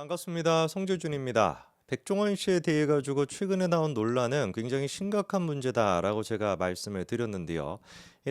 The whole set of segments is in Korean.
반갑습니다. 송재준입니다. 백종원 씨에 대해 가지고 최근에 나온 논란은 굉장히 심각한 문제다라고 제가 말씀을 드렸는데요.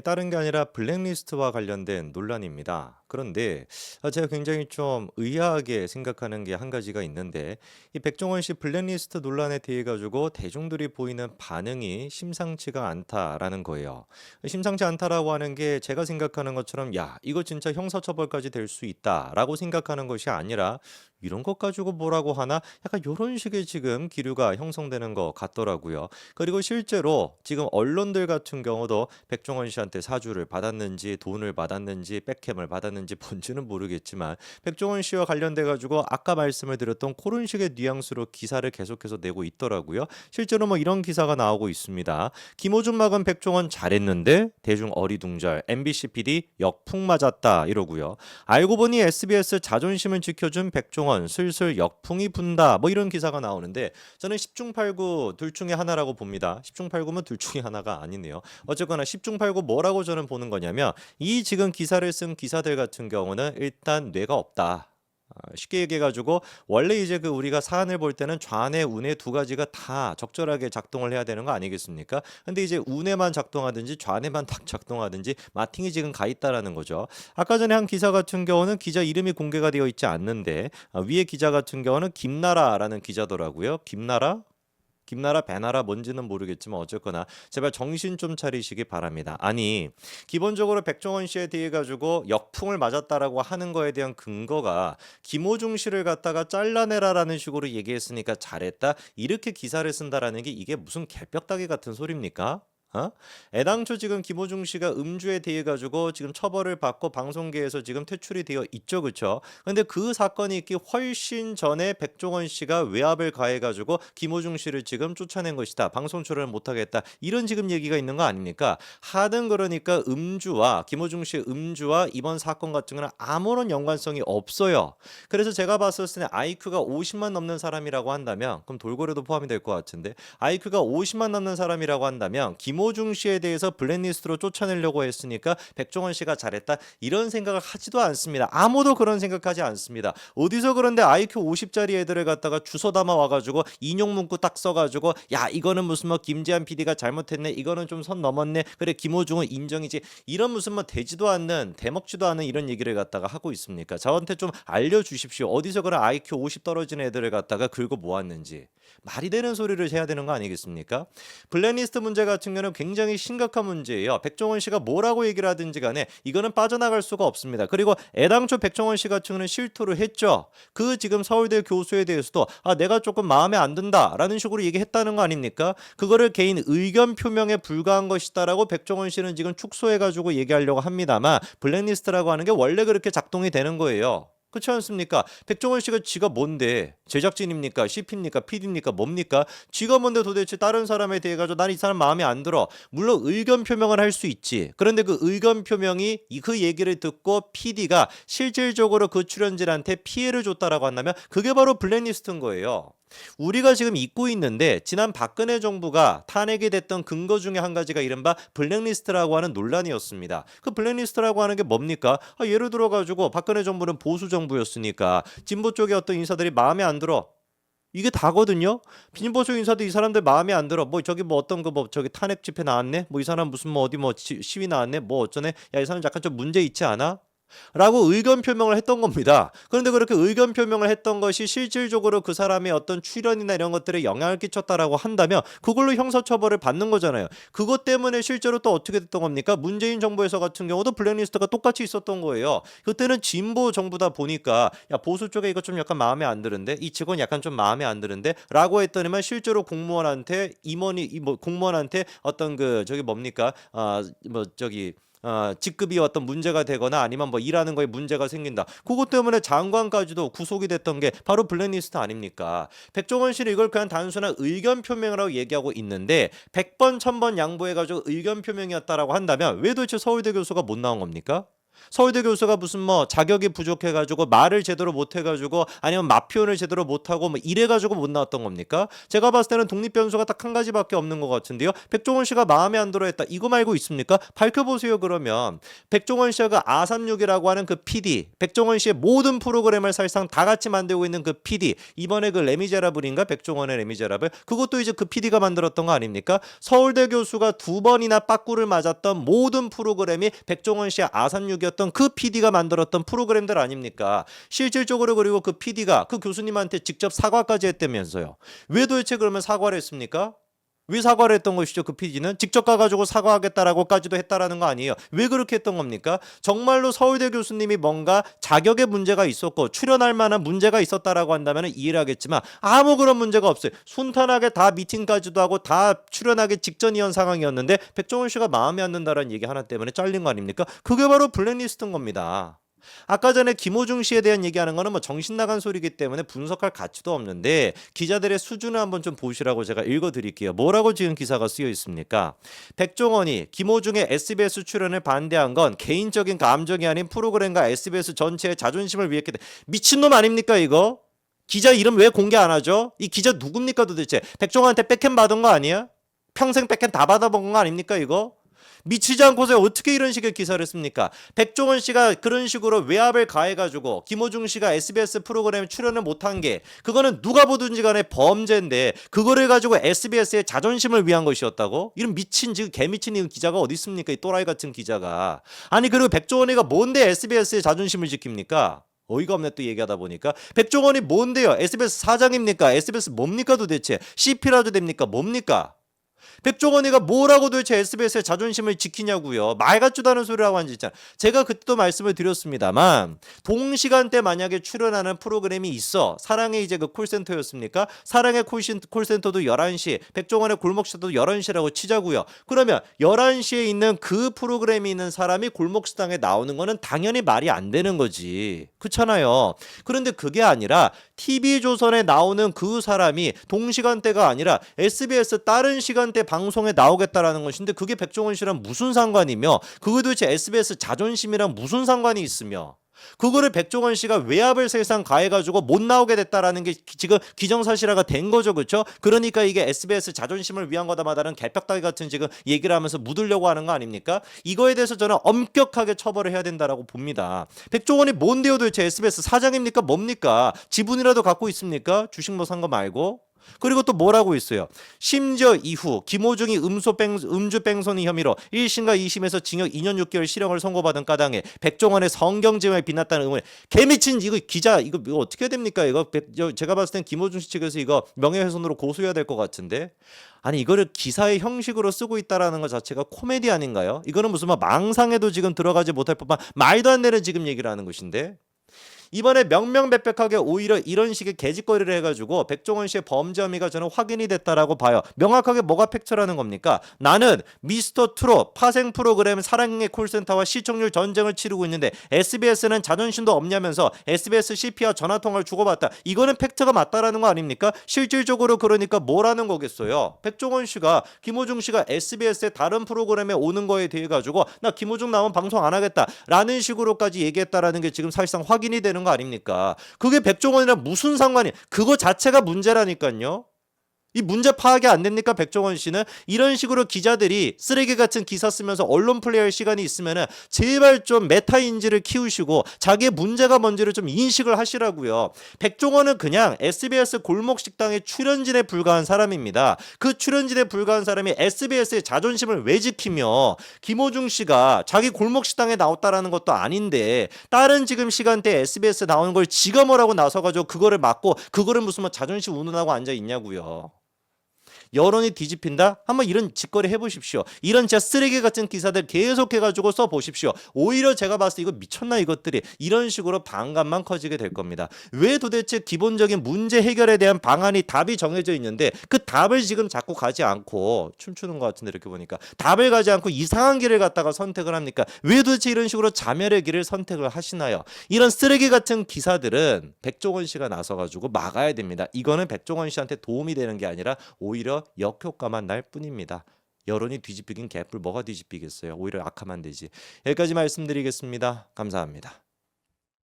다른 게 아니라 블랙리스트와 관련된 논란입니다. 그런데 제가 굉장히 좀 의아하게 생각하는 게 한 가지가 있는데 이 백종원 씨 블랙리스트 논란에 대해 가지고 대중들이 보이는 반응이 심상치가 않다라는 거예요. 심상치 않다라고 하는 게 제가 생각하는 것처럼 야, 이거 진짜 형사처벌까지 될 수 있다라고 생각하는 것이 아니라 이런 것 가지고 뭐라고 하나? 약간 요런 식의 지금 기류가 형성되는 것 같더라고요. 그리고 실제로 지금 언론들 같은 경우도 백종원 씨한테 사주를 받았는지 돈을 받았는지 백햄을 받았는지 뭔지는 모르겠지만 백종원 씨와 관련돼 가지고 아까 말씀을 드렸던 그런 식의 뉘앙스로 기사를 계속해서 내고 있더라고요. 실제로 뭐 이런 기사가 나오고 있습니다. 김호준 막은 백종원 잘했는데 대중 어리둥절 MBC PD 역풍 맞았다 이러고요. 알고 보니 SBS 자존심을 지켜준 백종원 슬슬 역풍이 분다 뭐 이런 기사가 나오는데 저는 10중 8구 둘 중에 하나라고 봅니다. 10중 8구면 둘 중에 하나가 아니네요. 어쨌거나 10중 8구 뭐라고 저는 보는 거냐면 이 지금 기사를 쓴 기사들 같은 경우는 일단 뇌가 없다. 쉽게 얘기해 가지고 원래 이제 그 우리가 사안을 볼 때는 좌뇌, 우뇌 두 가지가 다 적절하게 작동을 해야 되는 거 아니겠습니까? 근데 이제 우뇌만 작동하든지 좌뇌만 딱 작동하든지 마팅이 지금 가 있다라는 거죠. 아까 전에 한 기사 같은 경우는 기자 이름이 공개가 되어 있지 않는데 위에 기자 같은 경우는 김나라라는 기자더라고요. 김나라? 김나라 배나라 뭔지는 모르겠지만 어쨌거나 제발 정신 좀 차리시기 바랍니다. 아니 기본적으로 백종원 씨에 대해 가지고 역풍을 맞았다라고 하는 거에 대한 근거가 김호중 씨를 갖다가 잘라내라라는 식으로 얘기했으니까 잘했다 이렇게 기사를 쓴다라는 게 이게 무슨 개벽다귀 같은 소리입니까? 어? 애당초 지금 김호중 씨가 음주에 대해 가지고 지금 처벌을 받고 방송계에서 지금 퇴출이 되어 있죠, 그렇죠? 근데 그 사건이 있기 훨씬 전에 백종원 씨가 외압을 가해 가지고 김호중 씨를 지금 쫓아낸 것이다. 방송 출연을 못 하겠다. 이런 지금 얘기가 있는 거 아닙니까? 하등 그러니까 음주와 김호중 씨의 음주와 이번 사건 같은 경우는 아무런 연관성이 없어요. 그래서 제가 봤을 때 IQ가 50만 넘는 사람이라고 한다면 그럼 돌고래도 포함이 될 것 같은데 IQ가 50만 넘는 사람이라고 한다면 김호중 씨에 대해서 블랙리스트로 쫓아내려고 했으니까 백종원 씨가 잘했다 이런 생각을 하지도 않습니다. 아무도 그런 생각하지 않습니다. 어디서 그런데 IQ 50짜리 애들을 갖다가 주워 담아 와가지고 인용 문구 딱 써가지고 야 이거는 무슨 뭐 김재한 PD가 잘못했네 이거는 좀 선 넘었네 그래 김호중은 인정이지 이런 무슨 뭐 되지도 않는 대먹지도 않은 이런 얘기를 갖다가 하고 있습니까? 저한테 좀 알려주십시오. 어디서 그런 IQ 50 떨어진 애들을 갖다가 긁어 모았는지 말이 되는 소리를 해야 되는 거 아니겠습니까? 블랙리스트 문제 같은 경우는 굉장히 심각한 문제예요. 백종원 씨가 뭐라고 얘기를 하든지 간에 이거는 빠져나갈 수가 없습니다. 그리고 애당초 백종원 씨 같은 경우는 실토를 했죠. 그 지금 서울대 교수에 대해서도 내가 조금 마음에 안 든다라는 식으로 얘기했다는 거 아닙니까? 그거를 개인 의견 표명에 불과한 것이다라고 백종원 씨는 지금 축소해가지고 얘기하려고 합니다만 블랙리스트라고 하는 게 원래 그렇게 작동이 되는 거예요. 그렇지 않습니까? 백종원 씨가 지가 뭔데 제작진입니까? CP입니까? PD입니까? 뭡니까? 지가 뭔데 도대체 다른 사람에 대해 가지고 난 이 사람 마음에 안 들어. 물론 의견 표명을 할 수 있지. 그런데 그 의견 표명이 그 얘기를 듣고 PD가 실질적으로 그 출연진한테 피해를 줬다라고 한다면 그게 바로 블랙리스트인 거예요. 우리가 지금 잊고 있는데 지난 박근혜 정부가 탄핵이 됐던 근거 중에 한 가지가 이른바 블랙리스트라고 하는 논란이었습니다. 그 블랙리스트라고 하는 게 뭡니까? 예를 들어 가지고 박근혜 정부는 보수 정부였으니까 진보 쪽의 어떤 인사들이 마음에 안 들어. 이게 다거든요. 진보 쪽 인사도 이 사람들 마음에 안 들어. 뭐 저기 뭐 어떤 거 뭐 저기 탄핵 집회 나왔네. 뭐 이 사람 무슨 뭐 어디 뭐 시위 나왔네. 뭐 어쩌네. 야 이 사람 약간 좀 문제 있지 않아? 라고 의견 표명을 했던 겁니다. 그런데 그렇게 의견 표명을 했던 것이 실질적으로 그 사람의 어떤 출연이나 이런 것들에 영향을 끼쳤다라고 한다면 그걸로 형사처벌을 받는 거잖아요. 그것 때문에 실제로 또 어떻게 됐던 겁니까? 문재인 정부에서 같은 경우도 블랙리스트가 똑같이 있었던 거예요. 그때는 진보 정부다 보니까 야 보수 쪽에 이거 좀 약간 마음에 안 드는데 이 직원 약간 좀 마음에 안 드는데 라고 했더니만 실제로 공무원한테 임원이 뭐 공무원한테 어떤 그 저기 뭡니까? 뭐 저기 직급이 어떤 문제가 되거나 아니면 뭐 일하는 거에 문제가 생긴다. 그것 때문에 장관까지도 구속이 됐던 게 바로 블랙리스트 아닙니까? 백종원 씨는 이걸 그냥 단순한 의견 표명이라고 얘기하고 있는데 100번 1000번 양보해가지고 의견 표명이었다라고 한다면 왜 도대체 서울대 교수가 못 나온 겁니까? 서울대 교수가 무슨 뭐 자격이 부족해가지고 말을 제대로 못해가지고 아니면 맛 표현을 제대로 못하고 뭐 이래가지고 못 나왔던 겁니까? 제가 봤을 때는 독립 변수가 딱 한 가지밖에 없는 것 같은데요. 백종원 씨가 마음에 안 들어했다. 이거 말고 있습니까? 밝혀보세요 그러면. 백종원 씨가 그 A36이라고 하는 그 PD, 백종원 씨의 모든 프로그램을 사실상 다 같이 만들고 있는 그 PD, 이번에 그 레미제라블인가 백종원의 레미제라블, 그것도 이제 그 PD가 만들었던 거 아닙니까? 서울대 교수가 2번이나 빠꾸를 맞았던 모든 프로그램이 백종원 씨의 A36이었던 그 PD가 만들었던 프로그램들 아닙니까? 실질적으로 그리고 그 PD가 그 교수님한테 직접 사과까지 했다면서요. 왜 도대체 그러면 사과를 했습니까? 왜 사과를 했던 것이죠? 그 PD는 직접 가가지고 사과하겠다라고까지도 했다라는 거 아니에요. 왜 그렇게 했던 겁니까? 정말로 서울대 교수님이 뭔가 자격에 문제가 있었고 출연할 만한 문제가 있었다라고 한다면 이해를 하겠지만 아무 그런 문제가 없어요. 순탄하게 다 미팅까지도 하고 다 출연하기 직전이었던 상황이었는데 백종원 씨가 마음에 안 든다라는 얘기 하나 때문에 잘린 거 아닙니까? 그게 바로 블랙리스트인 겁니다. 아까 전에 김호중 씨에 대한 얘기하는 거는 뭐 정신 나간 소리이기 때문에 분석할 가치도 없는데 기자들의 수준을 한번 좀 보시라고 제가 읽어드릴게요. 뭐라고 지금 기사가 쓰여 있습니까? 백종원이 김호중의 SBS 출연을 반대한 건 개인적인 감정이 아닌 프로그램과 SBS 전체의 자존심을 위했기 때문에. 미친놈 아닙니까 이거? 기자 이름 왜 공개 안 하죠? 이 기자 누굽니까 도대체? 백종원한테 백햄 받은 거 아니야? 평생 백햄 다 받아본 거 아닙니까 이거? 미치지 않고서 어떻게 이런 식의 기사를 씁니까? 백종원 씨가 그런 식으로 외압을 가해가지고 김호중 씨가 SBS 프로그램에 출연을 못한 게 그거는 누가 보든지 간에 범죄인데 그거를 가지고 SBS의 자존심을 위한 것이었다고? 이런 미친 지금 개미친 이 기자가 어디 있습니까? 이 또라이 같은 기자가. 아니 그리고 백종원이가 뭔데 SBS의 자존심을 지킵니까? 어이가 없네 또 얘기하다 보니까. 백종원이 뭔데요? SBS 사장입니까? SBS 뭡니까 도대체? CP라도 됩니까? 뭡니까? 백종원이가 뭐라고 도대체 SBS의 자존심을 지키냐고요. 말 같지도 않은 소리라고 하는 진짜. 제가 그때도 말씀을 드렸습니다만 동시간대 만약에 출연하는 프로그램이 있어. 사랑의 이제 그 콜센터였습니까? 사랑의 콜센터도 11시, 백종원의 골목식당도 11시라고 치자고요. 그러면 11시에 있는 그 프로그램이 있는 사람이 골목식당에 나오는 거는 당연히 말이 안 되는 거지. 그렇잖아요. 그런데 그게 아니라 TV조선에 나오는 그 사람이 동시간대가 아니라 SBS 다른 시간대 방송에 나오겠다라는 것인데 그게 백종원 씨랑 무슨 상관이며 그거 도대체 SBS 자존심이랑 무슨 상관이 있으며 그거를 백종원 씨가 외압을 세상 가해가지고 못 나오게 됐다라는 게 지금 기정사실화가 된 거죠, 그렇죠? 그러니까 이게 SBS 자존심을 위한 거다마다는 개벽다귀 같은 지금 얘기를 하면서 묻으려고 하는 거 아닙니까? 이거에 대해서 저는 엄격하게 처벌을 해야 된다라고 봅니다. 백종원이 뭔데요, 도대체 SBS 사장입니까? 뭡니까? 지분이라도 갖고 있습니까? 주식 뭐 산 거 말고? 그리고 또 뭐라고 있어요? 심지어 이후 김호중이 음주 뺑소니 혐의로 1심과 2심에서 징역 2년 6개월 실형을 선고받은 까당에 백종원의 성경지명에 빛났다는 의문에 개미친 이거 기자 이거 어떻게 됩니까? 이거 제가 봤을 땐 김호중 씨 측에서 이거 명예훼손으로 고소해야 될 것 같은데. 아니 이거를 기사의 형식으로 쓰고 있다라는 것 자체가 코미디 아닌가요? 이거는 무슨 막 망상에도 지금 들어가지 못할 법한 말도 안 되는 지금 얘기를 하는 것인데. 이번에 명명백백하게 오히려 이런 식의 개짓거리를 해가지고 백종원 씨의 범죄 혐의가 저는 확인이 됐다라고 봐요. 명확하게 뭐가 팩트라는 겁니까? 나는 미스터 트롯 파생 프로그램 사랑의 콜센터와 시청률 전쟁을 치르고 있는데 SBS는 자존심도 없냐면서 SBS CP와 전화통화를 주고받다. 이거는 팩트가 맞다라는 거 아닙니까? 실질적으로 그러니까 뭐라는 거겠어요? 백종원 씨가 김호중 씨가 SBS의 다른 프로그램에 오는 거에 대해 가지고 나 김호중 나오면 방송 안 하겠다라는 식으로까지 얘기했다라는 게 지금 사실상 확인이 되는 거 아닙니까? 그게 백종원이랑 무슨 상관이? 그거 자체가 문제라니까요. 이 문제 파악이 안 됩니까? 백종원 씨는 이런 식으로 기자들이 쓰레기 같은 기사 쓰면서 언론 플레이할 시간이 있으면은 제발 좀 메타인지를 키우시고 자기의 문제가 뭔지를 좀 인식을 하시라고요. 백종원은 그냥 SBS 골목식당의 출연진에 불과한 사람입니다. 그 출연진에 불과한 사람이 SBS의 자존심을 왜 지키며 김호중 씨가 자기 골목식당에 나왔다라는 것도 아닌데 다른 지금 시간대에 SBS 나오는 걸 지가 뭐라고 나서가지고 그거를 막고 그거를 무슨 뭐 자존심 운운하고 앉아 있냐고요. 여론이 뒤집힌다? 한번 이런 짓거리 해보십시오. 이런 진짜 쓰레기 같은 기사들 계속해가지고 써보십시오. 오히려 제가 봤을 때 이거 미쳤나 이것들이 이런 식으로 반감만 커지게 될 겁니다. 왜 도대체 기본적인 문제 해결에 대한 방안이 답이 정해져 있는데 그 답을 지금 자꾸 가지 않고 춤추는 것 같은데 이렇게 보니까 답을 가지 않고 이상한 길을 갖다가 선택을 합니까? 왜 도대체 이런 식으로 자멸의 길을 선택을 하시나요? 이런 쓰레기 같은 기사들은 백종원 씨가 나서가지고 막아야 됩니다. 이거는 백종원 씨한테 도움이 되는 게 아니라 오히려 역효과만 날 뿐입니다. 여론이 뒤집히긴 개뿔 뭐가 뒤집히겠어요. 오히려 악화만 되지. 여기까지 말씀드리겠습니다. 감사합니다.